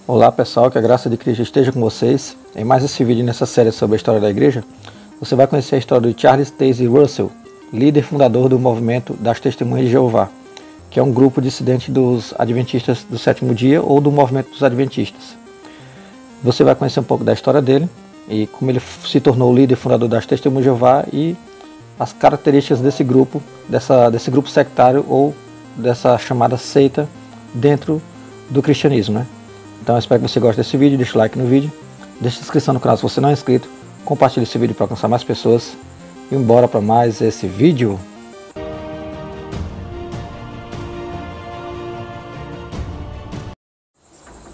Olá pessoal, que a graça de Cristo esteja com vocês. Em mais esse vídeo nessa série sobre a história da igreja, você vai conhecer a história de Charles Taze Russell, líder fundador do movimento das Testemunhas de Jeová, que é um grupo dissidente dos Adventistas do Sétimo Dia ou do movimento dos Adventistas. Você vai conhecer um pouco da história dele e como ele se tornou o líder fundador das Testemunhas de Jeová e as características desse grupo sectário ou dessa chamada seita dentro do cristianismo, né? Então eu espero que você goste desse vídeo, deixa o like no vídeo, deixa a inscrição no canal se você não é inscrito, compartilhe esse vídeo para alcançar mais pessoas e bora para mais esse vídeo.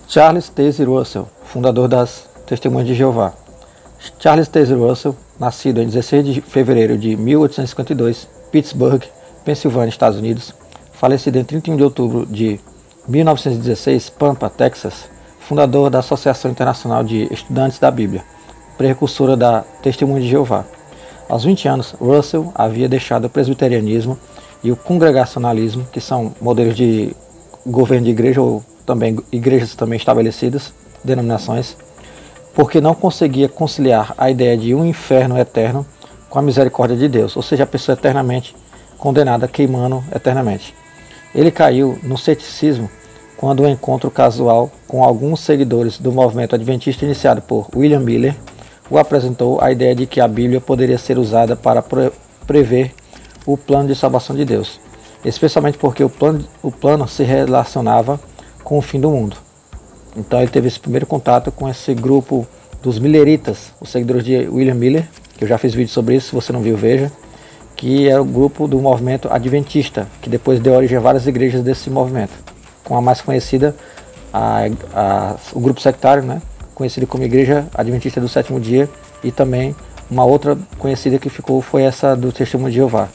Charles Taze Russell, fundador das Testemunhas de Jeová. Charles Taze Russell, nascido em 16 de fevereiro de 1852, Pittsburgh, Pensilvânia, Estados Unidos, falecido em 31 de outubro de 1916, Pampa, Texas, fundador da Associação Internacional de Estudantes da Bíblia, precursora da Testemunha de Jeová. Aos 20 anos, Russell havia deixado o presbiterianismo e o congregacionalismo, que são modelos de governo de igreja ou também igrejas também estabelecidas, denominações, porque não conseguia conciliar a ideia de um inferno eterno com a misericórdia de Deus, ou seja, a pessoa eternamente condenada, queimando eternamente. Ele caiu no ceticismo quando um encontro casual com alguns seguidores do movimento adventista iniciado por William Miller o apresentou a ideia de que a Bíblia poderia ser usada para prever o plano de salvação de Deus, especialmente porque o plano se relacionava com o fim do mundo. Então ele teve esse primeiro contato com esse grupo dos Milleritas, os seguidores de William Miller, que eu já fiz vídeo sobre isso, se você não viu, veja, que é o grupo do movimento adventista, que depois deu origem a várias igrejas desse movimento, com a mais conhecida, o grupo sectário, né, conhecido como Igreja Adventista do Sétimo Dia, e também uma outra conhecida que ficou foi essa do Testemunho de Jeová.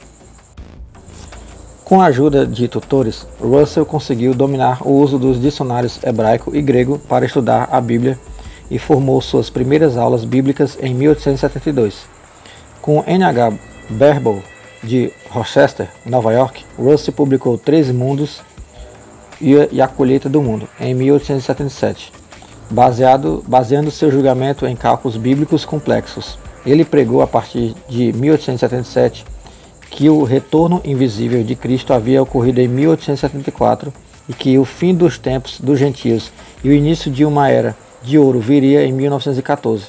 Com a ajuda de tutores, Russell conseguiu dominar o uso dos dicionários hebraico e grego para estudar a Bíblia e formou suas primeiras aulas bíblicas em 1872. Com N.H. Berbel, de Rochester, Nova York, Russell publicou 13 Mundos e a Colheita do Mundo, em 1877, baseando seu julgamento em cálculos bíblicos complexos. Ele pregou a partir de 1877 que o retorno invisível de Cristo havia ocorrido em 1874 e que o fim dos tempos dos gentios e o início de uma era de ouro viria em 1914,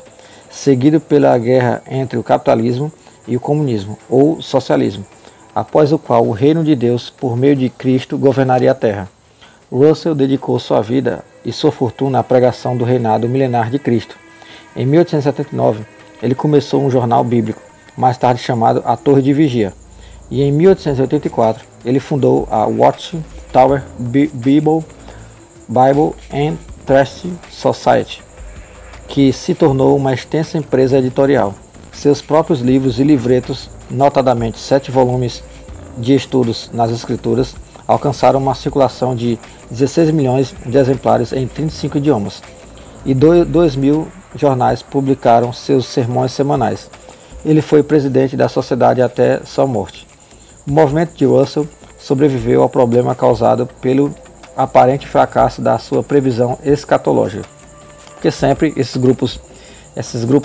seguido pela guerra entre o capitalismo e o comunismo, ou socialismo, após o qual o reino de Deus, por meio de Cristo, governaria a terra. Russell dedicou sua vida e sua fortuna à pregação do reinado milenar de Cristo. Em 1879, ele começou um jornal bíblico, mais tarde chamado A Torre de Vigia, e em 1884 ele fundou a Watchtower Bible and Trust Society, que se tornou uma extensa empresa editorial. Seus próprios livros e livretos, notadamente 7 volumes de estudos nas Escrituras, alcançaram uma circulação de 16 milhões de exemplares em 35 idiomas, e 2.000 jornais publicaram seus sermões semanais. Ele foi presidente da sociedade até sua morte. O movimento de Russell sobreviveu ao problema causado pelo aparente fracasso da sua previsão escatológica, porque sempre esses grupos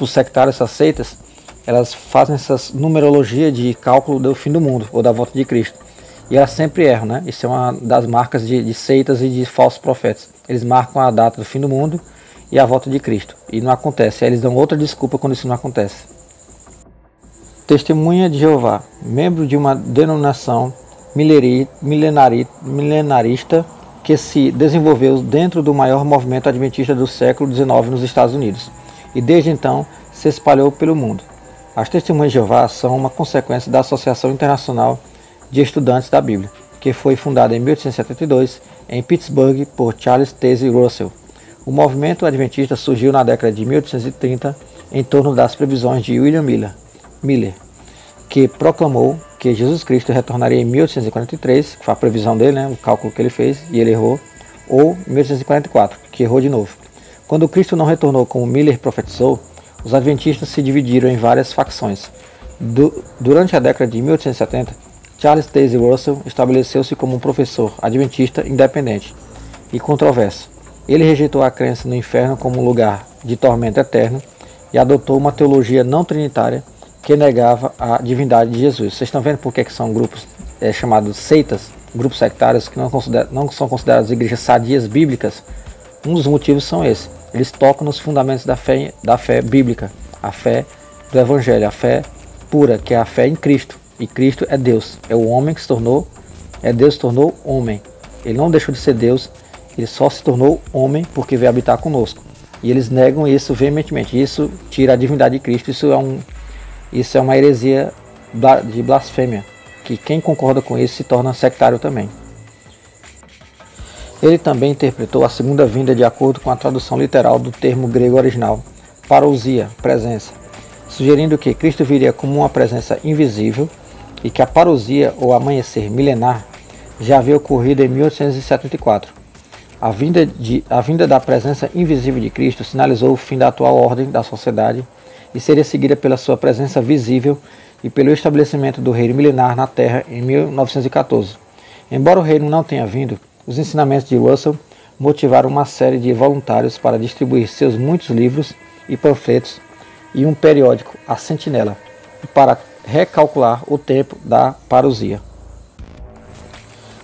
sectários, essas seitas, elas fazem essa numerologia de cálculo do fim do mundo ou da volta de Cristo. E elas sempre erram, né? Isso é uma das marcas de seitas e de falsos profetas. Eles marcam a data do fim do mundo e a volta de Cristo. E não acontece. Aí eles dão outra desculpa quando isso não acontece. Testemunha de Jeová, membro de uma denominação milenarista que se desenvolveu dentro do maior movimento adventista do século XIX nos Estados Unidos. E desde então se espalhou pelo mundo. As Testemunhas de Jeová são uma consequência da Associação Internacional de Estudantes da Bíblia, que foi fundada em 1872 em Pittsburgh por Charles Taze Russell. O movimento adventista surgiu na década de 1830 em torno das previsões de William Miller, que proclamou que Jesus Cristo retornaria em 1843, que foi a previsão dele, né, o cálculo que ele fez, e ele errou, ou 1844, que errou de novo. Quando Cristo não retornou como Miller profetizou, os adventistas se dividiram em várias facções. Durante a década de 1870, Charles Taze Russell estabeleceu-se como um professor adventista independente e controverso. Ele rejeitou a crença no inferno como um lugar de tormento eterno e adotou uma teologia não trinitária que negava a divindade de Jesus. Vocês estão vendo por que são grupos chamados seitas, grupos sectários que não são considerados igrejas sadias bíblicas? Um dos motivos são esses. Eles tocam nos fundamentos da fé bíblica, a fé do Evangelho, a fé pura, que é a fé em Cristo. E Cristo é Deus, é o homem que se tornou, Deus se tornou homem. Ele não deixou de ser Deus, ele só se tornou homem porque veio habitar conosco. E eles negam isso veementemente. Isso tira a divindade de Cristo. Isso é uma heresia de blasfêmia, que quem concorda com isso se torna sectário também. Ele também interpretou a segunda vinda de acordo com a tradução literal do termo grego original, parousia, presença, sugerindo que Cristo viria como uma presença invisível e que a parousia, ou amanhecer milenar, já havia ocorrido em 1874. A vinda da presença invisível de Cristo sinalizou o fim da atual ordem da sociedade e seria seguida pela sua presença visível e pelo estabelecimento do reino milenar na Terra em 1914. Embora o reino não tenha vindo, os ensinamentos de Russell motivaram uma série de voluntários para distribuir seus muitos livros e panfletos e um periódico, A Sentinela, para recalcular o tempo da parousia.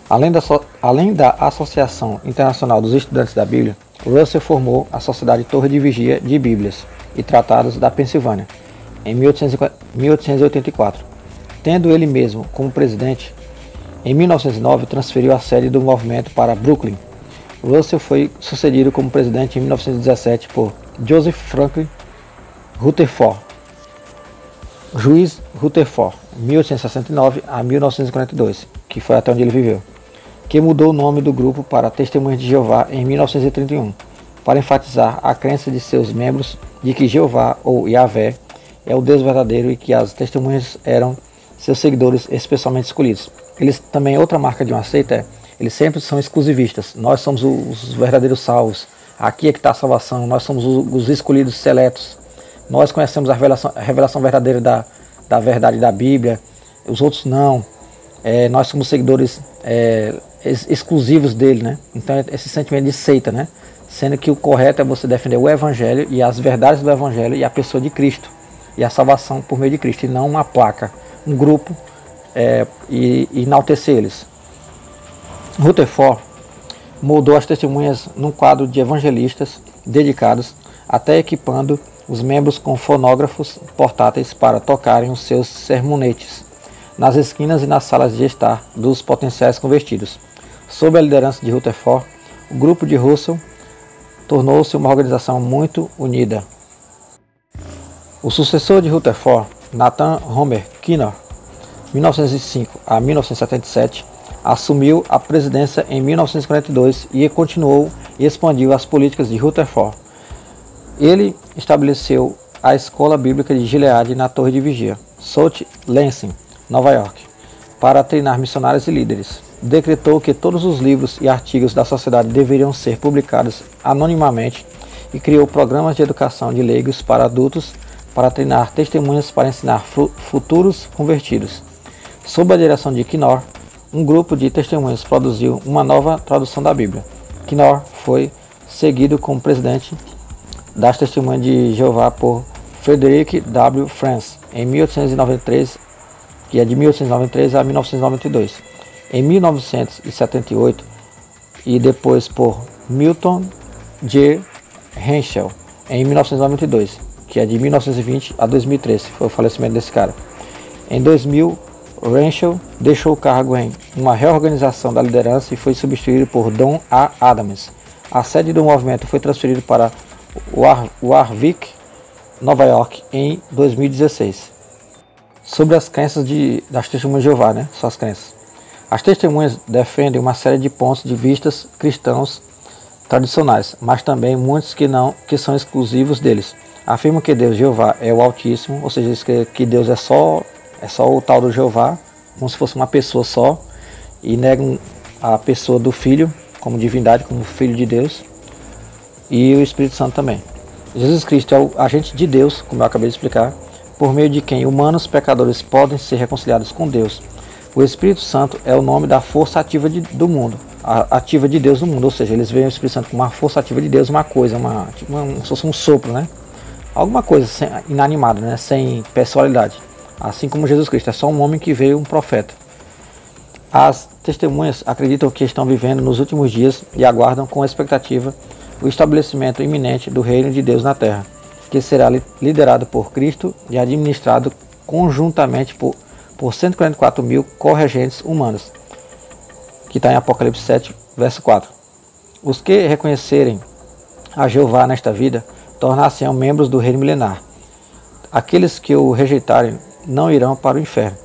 Além da Associação Internacional dos Estudantes da Bíblia, Russell formou a Sociedade Torre de Vigia de Bíblias e Tratados da Pensilvânia, em 1884. Tendo ele mesmo como presidente, em 1909 transferiu a sede do movimento para Brooklyn. Russell foi sucedido como presidente em 1917 por Joseph Franklin Rutherford, Juiz Rutherford, 1869 a 1942, que foi até onde ele viveu, que mudou o nome do grupo para Testemunhas de Jeová em 1931, para enfatizar a crença de seus membros de que Jeová, ou Yahvé, é o Deus verdadeiro e que as testemunhas eram seus seguidores especialmente escolhidos. Eles também, outra marca de uma seita eles sempre são exclusivistas. Nós somos os verdadeiros salvos, aqui é que está a salvação, nós somos os escolhidos seletos, nós conhecemos a revelação verdadeira da verdade da Bíblia, os outros não, nós somos seguidores exclusivos dele, né? Então esse sentimento de seita, né? Sendo que o correto é você defender o Evangelho e as verdades do Evangelho e a pessoa de Cristo e a salvação por meio de Cristo, e não uma placa, um grupo e enaltecer eles. Rutherford moldou as testemunhas num quadro de evangelistas dedicados, até equipando os membros com fonógrafos portáteis para tocarem os seus sermonetes nas esquinas e nas salas de estar dos potenciais convertidos. Sob a liderança de Rutherford, o grupo de Russell tornou-se uma organização muito unida. O sucessor de Rutherford, Nathan Homer Kinnor, 1905 a 1977, assumiu a presidência em 1942 e continuou e expandiu as políticas de Rutherford. Ele estabeleceu a Escola Bíblica de Gilead na Torre de Vigia, South Lansing, Nova York, para treinar missionários e líderes. Decretou que todos os livros e artigos da sociedade deveriam ser publicados anonimamente e criou programas de educação de leigos para adultos para treinar testemunhas para ensinar futuros convertidos. Sob a direção de Kinnor, um grupo de testemunhas produziu uma nova tradução da Bíblia. Kinnor foi seguido como presidente das Testemunhas de Jeová por Frederick W. France em 1893, que é de 1893 a 1992. Em 1978 e depois por Milton J. Henschel em 1992, que é de 1920 a 2013, foi o falecimento desse cara. Em 2000, Henschel deixou o cargo em uma reorganização da liderança e foi substituído por Don A. Adams. A sede do movimento foi transferida para Warwick, Nova York, em 2016. Sobre as crenças das Testemunhas de Jeová, né? Suas crenças. As testemunhas defendem uma série de pontos de vista cristãos tradicionais, mas também muitos que são exclusivos deles. Afirmam que Deus Jeová é o Altíssimo, ou seja, que Deus é só o tal do Jeová, como se fosse uma pessoa só, e negam a pessoa do Filho como divindade, como Filho de Deus, e o Espírito Santo também. Jesus Cristo é o agente de Deus, como eu acabei de explicar, por meio de quem humanos pecadores podem ser reconciliados com Deus. O Espírito Santo é o nome da força ativa do mundo, ativa de Deus no mundo, ou seja, eles veem o Espírito Santo como uma força ativa de Deus, uma coisa, como se fosse um sopro, né? Alguma coisa inanimada, né? Sem personalidade. Assim como Jesus Cristo, é só um homem que veio, um profeta. As testemunhas acreditam que estão vivendo nos últimos dias e aguardam com expectativa o estabelecimento iminente do reino de Deus na terra, que será liderado por Cristo e administrado conjuntamente por 144 mil corregentes humanos, que está em Apocalipse 7, verso 4. Os que reconhecerem a Jeová nesta vida tornar-se-ão membros do reino milenar. Aqueles que o rejeitarem não irão para o inferno,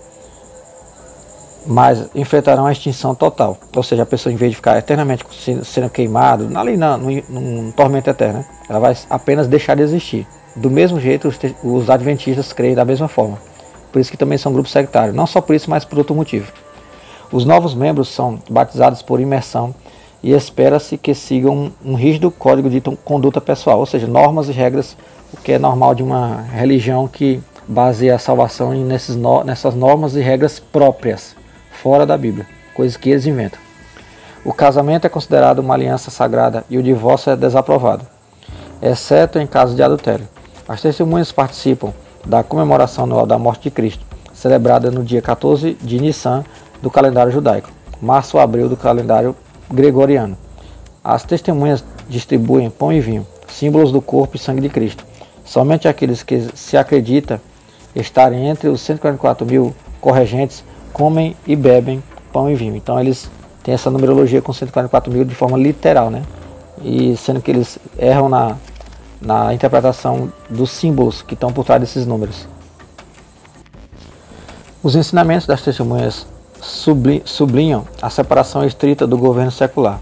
mas enfrentarão a extinção total. Ou seja, a pessoa, em vez de ficar eternamente sendo queimado, ali num tormento eterno, né? Ela vai apenas deixar de existir. Do mesmo jeito, os adventistas creem da mesma forma. Por isso que também são grupos sectários. Não só por isso, mas por outro motivo. Os novos membros são batizados por imersão e espera-se que sigam um rígido código de conduta pessoal, ou seja, normas e regras, o que é normal de uma religião que baseia a salvação nessas normas e regras próprias, fora da Bíblia, coisas que eles inventam. O casamento é considerado uma aliança sagrada e o divórcio é desaprovado, exceto em caso de adultério. As testemunhas participam da comemoração anual da morte de Cristo, celebrada no dia 14 de Nissan do calendário judaico, março ou abril do calendário gregoriano. As testemunhas distribuem pão e vinho, símbolos do corpo e sangue de Cristo. Somente aqueles que se acredita estarem entre os 144 mil corregentes comem e bebem pão e vinho. Então eles têm essa numerologia com 144 mil de forma literal, né? E sendo que eles erram na interpretação dos símbolos que estão por trás desses números. Os ensinamentos das testemunhas sublinham a separação estrita do governo secular.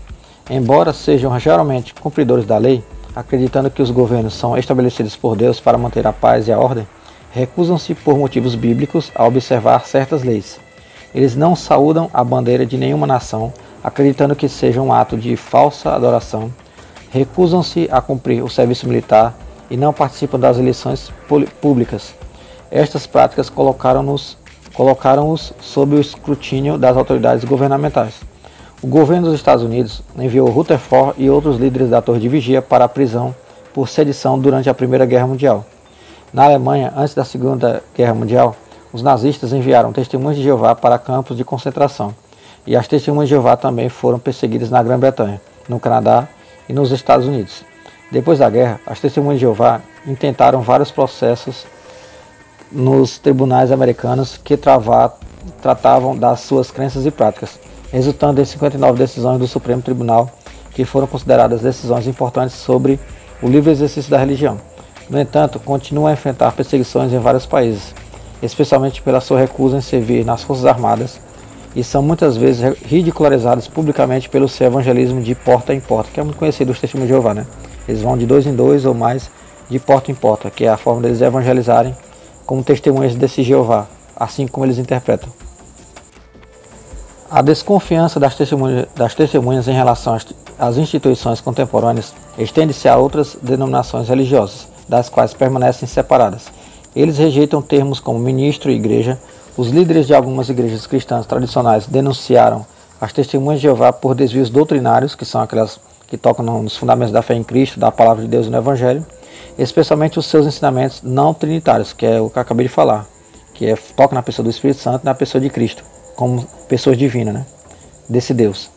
Embora sejam geralmente cumpridores da lei, acreditando que os governos são estabelecidos por Deus para manter a paz e a ordem, recusam-se por motivos bíblicos a observar certas leis. Eles não saúdam a bandeira de nenhuma nação, acreditando que seja um ato de falsa adoração, recusam-se a cumprir o serviço militar e não participam das eleições públicas. Estas práticas colocaram-os sob o escrutínio das autoridades governamentais. O governo dos Estados Unidos enviou Rutherford e outros líderes da Torre de Vigia para a prisão por sedição durante a Primeira Guerra Mundial. Na Alemanha, antes da Segunda Guerra Mundial, os nazistas enviaram testemunhas de Jeová para campos de concentração, e as testemunhas de Jeová também foram perseguidas na Grã-Bretanha, no Canadá e nos Estados Unidos. Depois da guerra, as testemunhas de Jeová intentaram vários processos nos tribunais americanos que tratavam das suas crenças e práticas, resultando em 59 decisões do Supremo Tribunal que foram consideradas decisões importantes sobre o livre exercício da religião. No entanto, continuam a enfrentar perseguições em vários países, especialmente pela sua recusa em servir nas Forças Armadas, e são muitas vezes ridicularizados publicamente pelo seu evangelismo de porta em porta, que é muito conhecido dos testemunhos de Jeová, né? Eles vão de 2 em 2 ou mais de porta em porta, que é a forma deles evangelizarem como testemunhas desse Jeová, assim como eles interpretam. A desconfiança das testemunhas em relação às instituições contemporâneas estende-se a outras denominações religiosas, das quais permanecem separadas. Eles rejeitam termos como ministro e igreja. Os líderes de algumas igrejas cristãs tradicionais denunciaram as testemunhas de Jeová por desvios doutrinários, que são aquelas que tocam nos fundamentos da fé em Cristo, da palavra de Deus e no Evangelho, especialmente os seus ensinamentos não trinitários, que é o que eu acabei de falar, que toca na pessoa do Espírito Santo e na pessoa de Cristo, como pessoas divinas, né, desse Deus.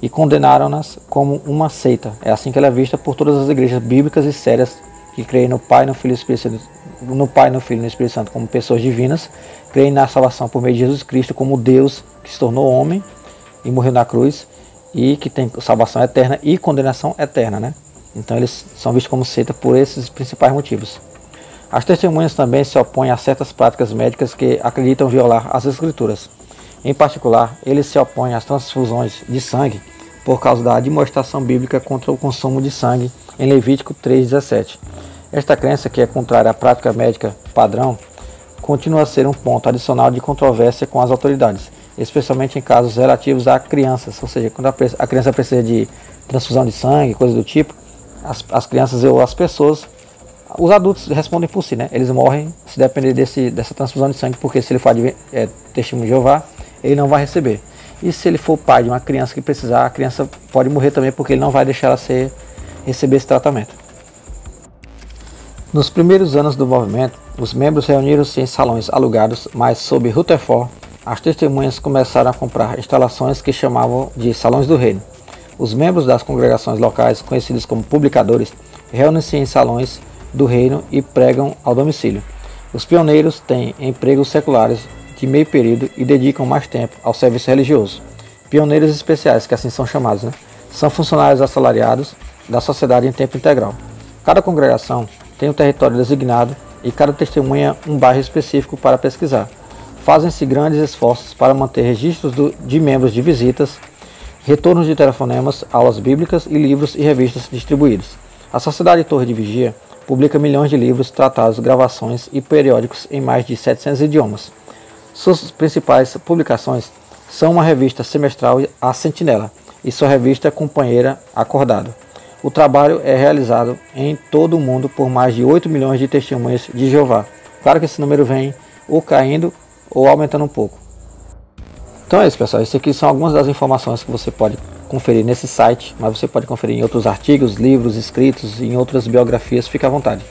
E condenaram-nas como uma seita. É assim que ela é vista por todas as igrejas bíblicas e sérias que creem no Pai, no Filho e no Espírito Santo, no Pai, no Filho e no Espírito Santo como pessoas divinas, creem na salvação por meio de Jesus Cristo como Deus que se tornou homem e morreu na cruz e que tem salvação eterna e condenação eterna, né? Então eles são vistos como seita por esses principais motivos. As testemunhas também se opõem a certas práticas médicas que acreditam violar as Escrituras. Em particular, eles se opõem às transfusões de sangue por causa da admoestação bíblica contra o consumo de sangue em Levítico 3,17. Esta crença, que é contrária à prática médica padrão, continua a ser um ponto adicional de controvérsia com as autoridades, especialmente em casos relativos a crianças, ou seja, quando a criança precisa de transfusão de sangue, coisa do tipo, as crianças ou as pessoas, os adultos respondem por si, né? Eles morrem se depender dessa transfusão de sangue, porque se ele for testemunho de Jeová, ele não vai receber. E se ele for pai de uma criança que precisar, a criança pode morrer também, porque ele não vai deixar ela receber esse tratamento. Nos primeiros anos do movimento, os membros reuniram-se em salões alugados, mas sob Rutherford, as testemunhas começaram a comprar instalações que chamavam de Salões do Reino. Os membros das congregações locais, conhecidos como publicadores, reúnem-se em salões do reino e pregam ao domicílio. Os pioneiros têm empregos seculares de meio período e dedicam mais tempo ao serviço religioso. Pioneiros especiais, que assim são chamados, são funcionários assalariados da sociedade em tempo integral. Cada congregação tem um território designado e cada testemunha um bairro específico para pesquisar. Fazem-se grandes esforços para manter registros de membros de visitas, retornos de telefonemas, aulas bíblicas e livros e revistas distribuídos. A Sociedade Torre de Vigia publica milhões de livros, tratados, gravações e periódicos em mais de 700 idiomas. Suas principais publicações são uma revista semestral, A Sentinela, e sua revista companheira, Acordado. O trabalho é realizado em todo o mundo por mais de 8 milhões de testemunhas de Jeová. Claro que esse número vem ou caindo ou aumentando um pouco. Então é isso, pessoal. Essas aqui são algumas das informações que você pode conferir nesse site, mas você pode conferir em outros artigos, livros, escritos, em outras biografias, fica à vontade.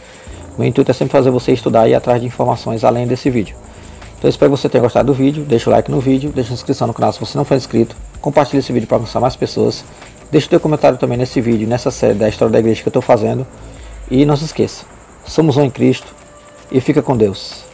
O intuito é sempre fazer você estudar e ir atrás de informações além desse vídeo. Então eu espero que você tenha gostado do vídeo, deixa o like no vídeo, deixa a inscrição no canal se você não for inscrito, compartilhe esse vídeo para alcançar mais pessoas, deixa o teu comentário também nesse vídeo, nessa série da história da igreja que eu estou fazendo, e não se esqueça, somos um em Cristo, e fica com Deus.